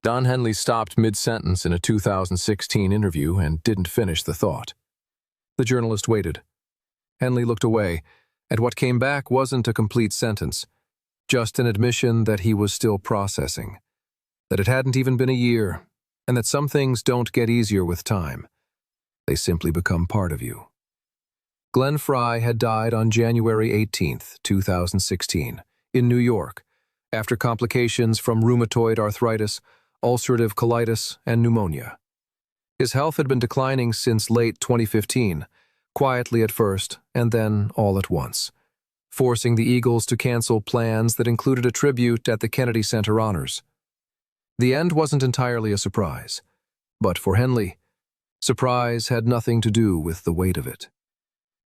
Don Henley stopped mid-sentence in a 2016 interview and didn't finish the thought. The journalist waited. Henley looked away, and what came back wasn't a complete sentence, just an admission that he was still processing, that it hadn't even been a year, and that some things don't get easier with time. They simply become part of you. Glenn Frey had died on January 18, 2016, in New York, after complications from rheumatoid arthritis, ulcerative colitis, and pneumonia. His health had been declining since late 2015, quietly at first, and then all at once, forcing the Eagles to cancel plans that included a tribute at the Kennedy Center Honors. The end wasn't entirely a surprise, but for Henley, surprise had nothing to do with the weight of it.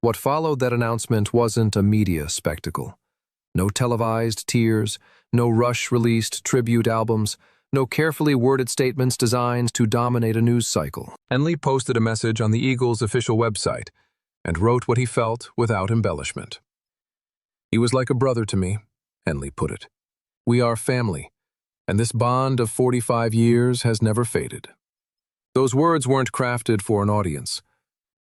What followed that announcement wasn't a media spectacle. No televised tears, no rush-released tribute albums, no carefully worded statements designed to dominate a news cycle. Henley posted a message on the Eagles' official website and wrote what he felt without embellishment. "He was like a brother to me," Henley put it. "We are family, and this bond of 45 years has never faded." Those words weren't crafted for an audience.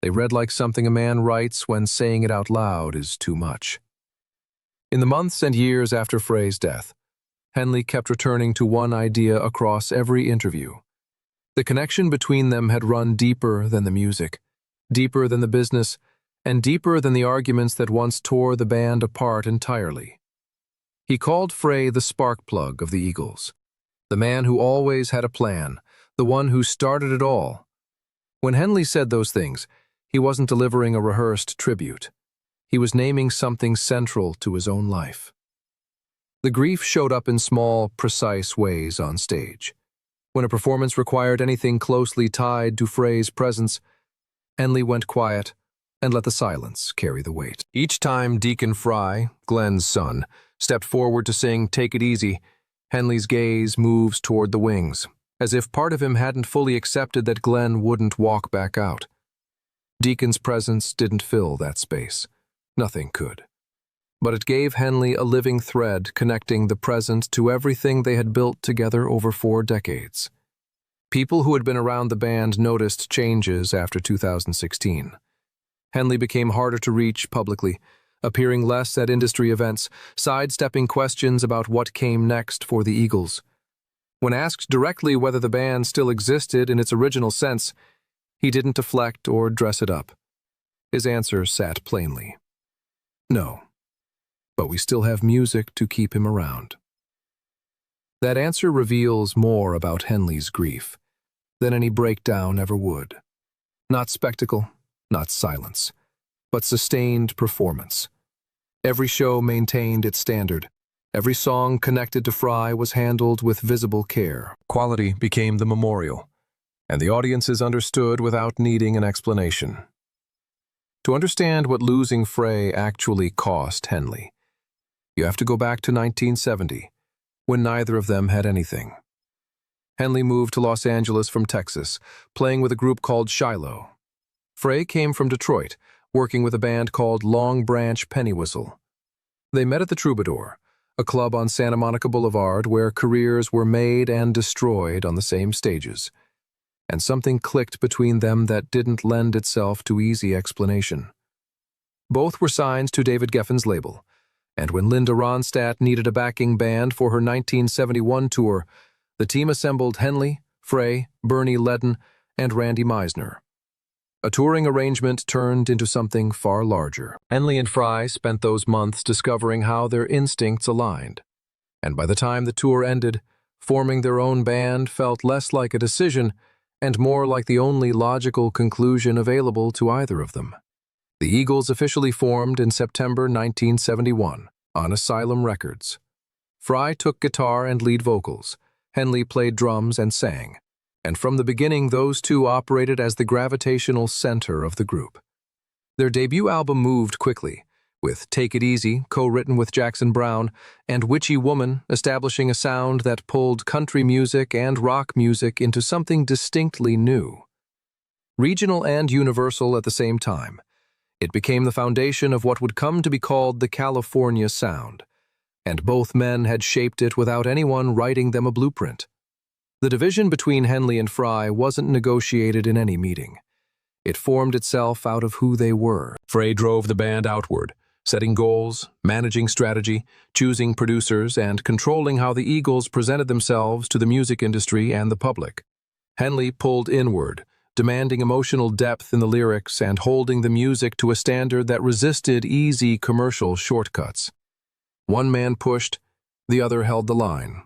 They read like something a man writes when saying it out loud is too much. In the months and years after Frey's death, Henley kept returning to one idea across every interview. The connection between them had run deeper than the music, deeper than the business, and deeper than the arguments that once tore the band apart entirely. He called Frey the spark plug of the Eagles, the man who always had a plan, the one who started it all. When Henley said those things, he wasn't delivering a rehearsed tribute. He was naming something central to his own life. The grief showed up in small, precise ways on stage. When a performance required anything closely tied to Frey's presence, Henley went quiet and let the silence carry the weight. Each time Deacon Frey, Glenn's son, stepped forward to sing "Take It Easy," Henley's gaze moves toward the wings, as if part of him hadn't fully accepted that Glenn wouldn't walk back out. Deacon's presence didn't fill that space. Nothing could. But it gave Henley a living thread connecting the present to everything they had built together over 4 decades. People who had been around the band noticed changes after 2016. Henley became harder to reach publicly, appearing less at industry events, sidestepping questions about what came next for the Eagles. When asked directly whether the band still existed in its original sense, he didn't deflect or dress it up. His answer sat plainly. "No, but we still have music to keep him around." That answer reveals more about Henley's grief than any breakdown ever would. Not spectacle, not silence, but sustained performance. Every show maintained its standard. Every song connected to Frey was handled with visible care. Quality became the memorial, and the audiences understood without needing an explanation. To understand what losing Frey actually cost Henley, you have to go back to 1970, when neither of them had anything. Henley moved to Los Angeles from Texas, playing with a group called Shiloh. Frey came from Detroit, working with a band called Long Branch Pennywhistle. They met at the Troubadour, a club on Santa Monica Boulevard where careers were made and destroyed on the same stages. And something clicked between them that didn't lend itself to easy explanation. Both were signed to David Geffen's label, and when Linda Ronstadt needed a backing band for her 1971 tour, the team assembled Henley, Frey, Bernie Ledden, and Randy Meisner. A touring arrangement turned into something far larger. Henley and Frey spent those months discovering how their instincts aligned, and by the time the tour ended, forming their own band felt less like a decision and more like the only logical conclusion available to either of them. The Eagles officially formed in September 1971 on Asylum Records. Frey took guitar and lead vocals, Henley played drums and sang, and from the beginning those two operated as the gravitational center of the group. Their debut album moved quickly, with Take It Easy, co-written with Jackson Browne, and Witchy Woman establishing a sound that pulled country music and rock music into something distinctly new. Regional and universal at the same time, it became the foundation of what would come to be called the California sound, and both men had shaped it without anyone writing them a blueprint. The division between Henley and Frey wasn't negotiated in any meeting. It formed itself out of who they were. Frey drove the band outward, setting goals, managing strategy, choosing producers, and controlling how the Eagles presented themselves to the music industry and the public. Henley pulled inward, demanding emotional depth in the lyrics and holding the music to a standard that resisted easy commercial shortcuts. One man pushed, the other held the line,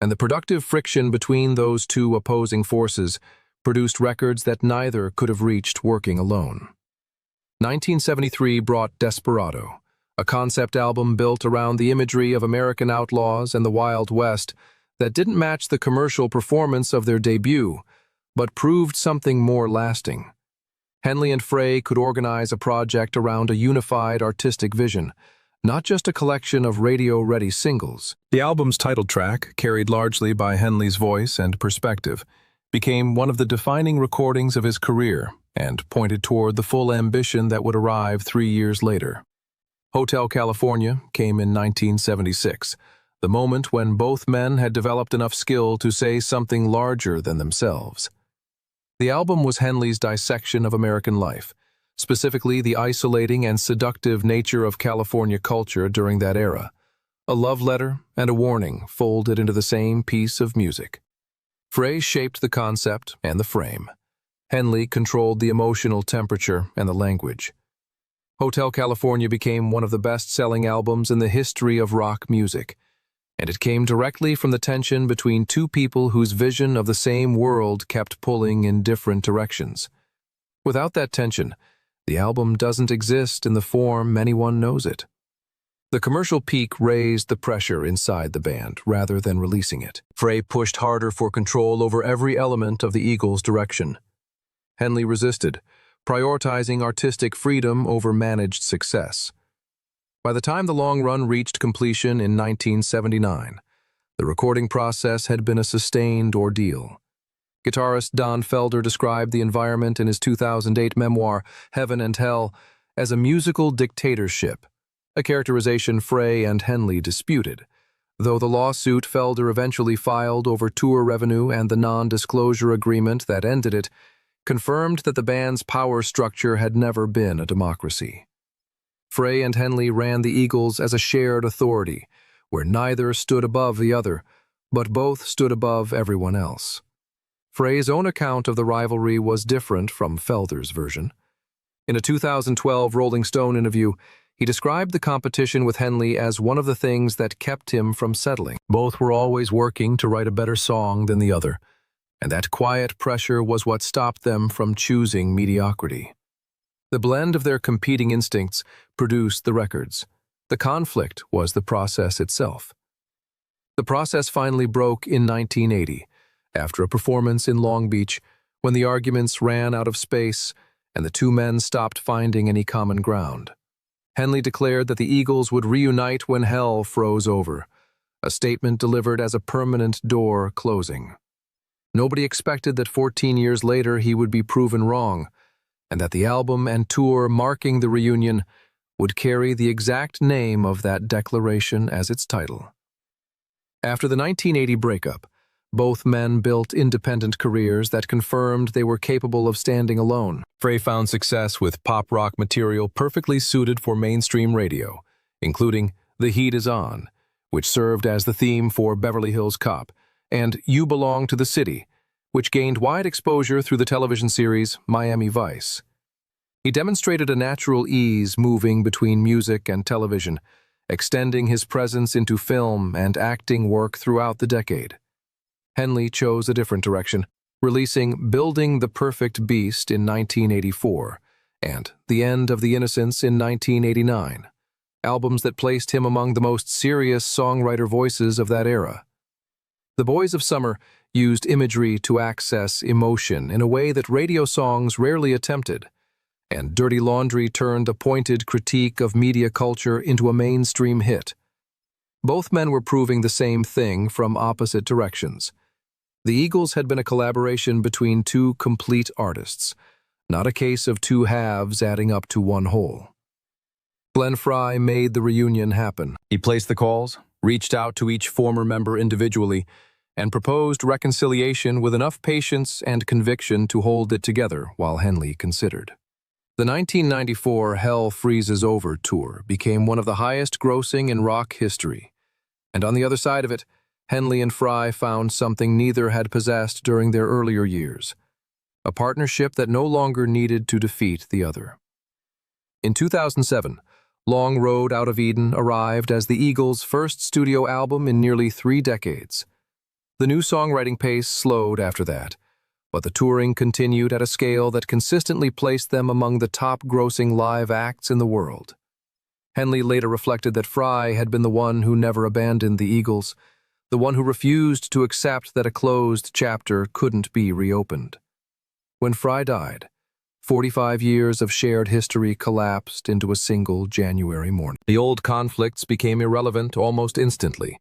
and the productive friction between those two opposing forces produced records that neither could have reached working alone. 1973 brought Desperado, a concept album built around the imagery of American outlaws and the Wild West that didn't match the commercial performance of their debut, but proved something more lasting. Henley and Frey could organize a project around a unified artistic vision, not just a collection of radio-ready singles. The album's title track, carried largely by Henley's voice and perspective, became one of the defining recordings of his career and pointed toward the full ambition that would arrive 3 years later. Hotel California came in 1976, the moment when both men had developed enough skill to say something larger than themselves. The album was Henley's dissection of American life, specifically the isolating and seductive nature of California culture during that era, a love letter and a warning folded into the same piece of music. Frey shaped the concept and the frame. Henley controlled the emotional temperature and the language. Hotel California became one of the best-selling albums in the history of rock music, and it came directly from the tension between two people whose vision of the same world kept pulling in different directions. Without that tension, the album doesn't exist in the form anyone knows it. The commercial peak raised the pressure inside the band rather than releasing it. Frey pushed harder for control over every element of the Eagles' direction. Henley resisted, prioritizing artistic freedom over managed success. By the time the long run reached completion in 1979, the recording process had been a sustained ordeal. Guitarist Don Felder described the environment in his 2008 memoir, Heaven and Hell, as a musical dictatorship, a characterization Frey and Henley disputed, though the lawsuit Felder eventually filed over tour revenue and the non-disclosure agreement that ended it confirmed that the band's power structure had never been a democracy. Frey and Henley ran the Eagles as a shared authority, where neither stood above the other, but both stood above everyone else. Frey's own account of the rivalry was different from Felder's version. In a 2012 Rolling Stone interview, he described the competition with Henley as one of the things that kept him from settling. Both were always working to write a better song than the other, and that quiet pressure was what stopped them from choosing mediocrity. The blend of their competing instincts produced the records. The conflict was the process itself. The process finally broke in 1980, after a performance in Long Beach, when the arguments ran out of space and the two men stopped finding any common ground. Henley declared that the Eagles would reunite when hell froze over, a statement delivered as a permanent door closing. Nobody expected that 14 years later he would be proven wrong, and that the album and tour marking the reunion would carry the exact name of that declaration as its title. After the 1980 breakup, both men built independent careers that confirmed they were capable of standing alone. Frey found success with pop-rock material perfectly suited for mainstream radio, including The Heat Is On, which served as the theme for Beverly Hills Cop, and You Belong to the City, which gained wide exposure through the television series Miami Vice. He demonstrated a natural ease moving between music and television, extending his presence into film and acting work throughout the decade. Henley chose a different direction, releasing Building the Perfect Beast in 1984 and The End of the Innocents in 1989, albums that placed him among the most serious songwriter voices of that era. The Boys of Summer used imagery to access emotion in a way that radio songs rarely attempted, and Dirty Laundry turned a pointed critique of media culture into a mainstream hit. Both men were proving the same thing from opposite directions. The Eagles had been a collaboration between two complete artists, not a case of two halves adding up to one whole. Glenn Frey made the reunion happen. He placed the calls, reached out to each former member individually, and proposed reconciliation with enough patience and conviction to hold it together while Henley considered. The 1994 Hell Freezes Over tour became one of the highest-grossing in rock history, and on the other side of it, Henley and Frey found something neither had possessed during their earlier years, a partnership that no longer needed to defeat the other. In 2007, Long Road Out of Eden arrived as the Eagles' first studio album in nearly 3 decades. The new songwriting pace slowed after that, but the touring continued at a scale that consistently placed them among the top-grossing live acts in the world. Henley later reflected that Frey had been the one who never abandoned the Eagles, the one who refused to accept that a closed chapter couldn't be reopened. When Frey died, 45 years of shared history collapsed into a single January morning. The old conflicts became irrelevant almost instantly,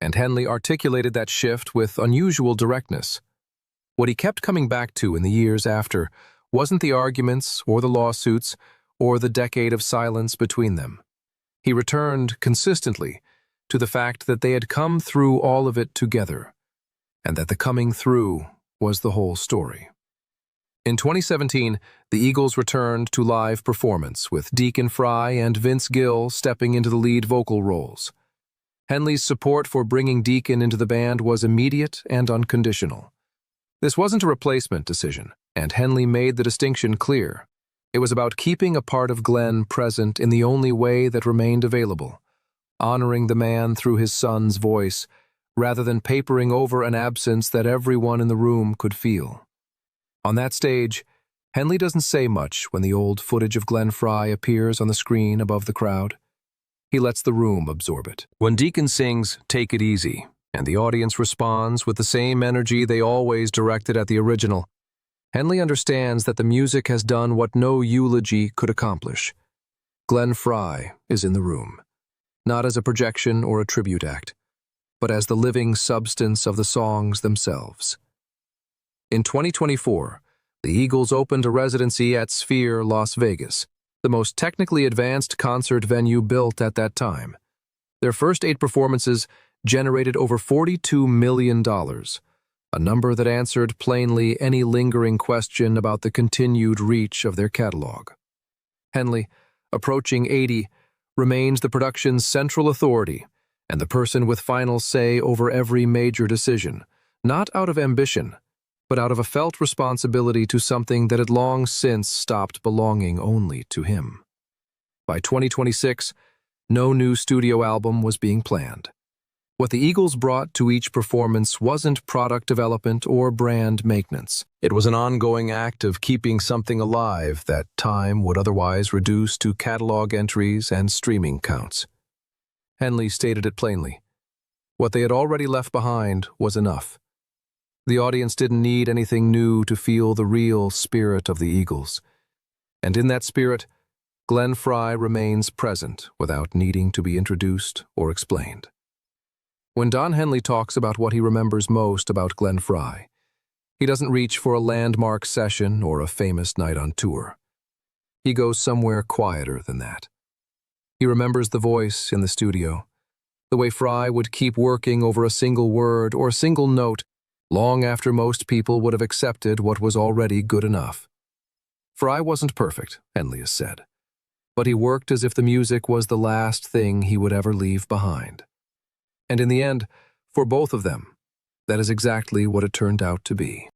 and Henley articulated that shift with unusual directness. What he kept coming back to in the years after wasn't the arguments or the lawsuits or the decade of silence between them. He returned consistently to the fact that they had come through all of it together, and that the coming through was the whole story. In 2017, the Eagles returned to live performance, with Deacon Frey and Vince Gill stepping into the lead vocal roles. Henley's support for bringing Deacon into the band was immediate and unconditional. This wasn't a replacement decision, and Henley made the distinction clear. It was about keeping a part of Glenn present in the only way that remained available, honoring the man through his son's voice, rather than papering over an absence that everyone in the room could feel. On that stage, Henley doesn't say much when the old footage of Glenn Frey appears on the screen above the crowd. He lets the room absorb it. When Deacon sings "Take It Easy," and the audience responds with the same energy they always directed at the original, Henley understands that the music has done what no eulogy could accomplish. Glenn Frey is in the room, not as a projection or a tribute act, but as the living substance of the songs themselves. In 2024, the Eagles opened a residency at Sphere Las Vegas, the most technically advanced concert venue built at that time. Their first 8 performances generated over $42 million, a number that answered plainly any lingering question about the continued reach of their catalog. Henley, approaching 80, remains the production's central authority and the person with final say over every major decision, not out of ambition, but out of a felt responsibility to something that had long since stopped belonging only to him. By 2026, no new studio album was being planned. What the Eagles brought to each performance wasn't product development or brand maintenance. It was an ongoing act of keeping something alive that time would otherwise reduce to catalog entries and streaming counts. Henley stated it plainly. What they had already left behind was enough. The audience didn't need anything new to feel the real spirit of the Eagles. And in that spirit, Glenn Frey remains present without needing to be introduced or explained. When Don Henley talks about what he remembers most about Glenn Frey, he doesn't reach for a landmark session or a famous night on tour. He goes somewhere quieter than that. He remembers the voice in the studio, the way Frey would keep working over a single word or a single note long after most people would have accepted what was already good enough. Frey wasn't perfect, Henley has said, but he worked as if the music was the last thing he would ever leave behind. And in the end, for both of them, that is exactly what it turned out to be.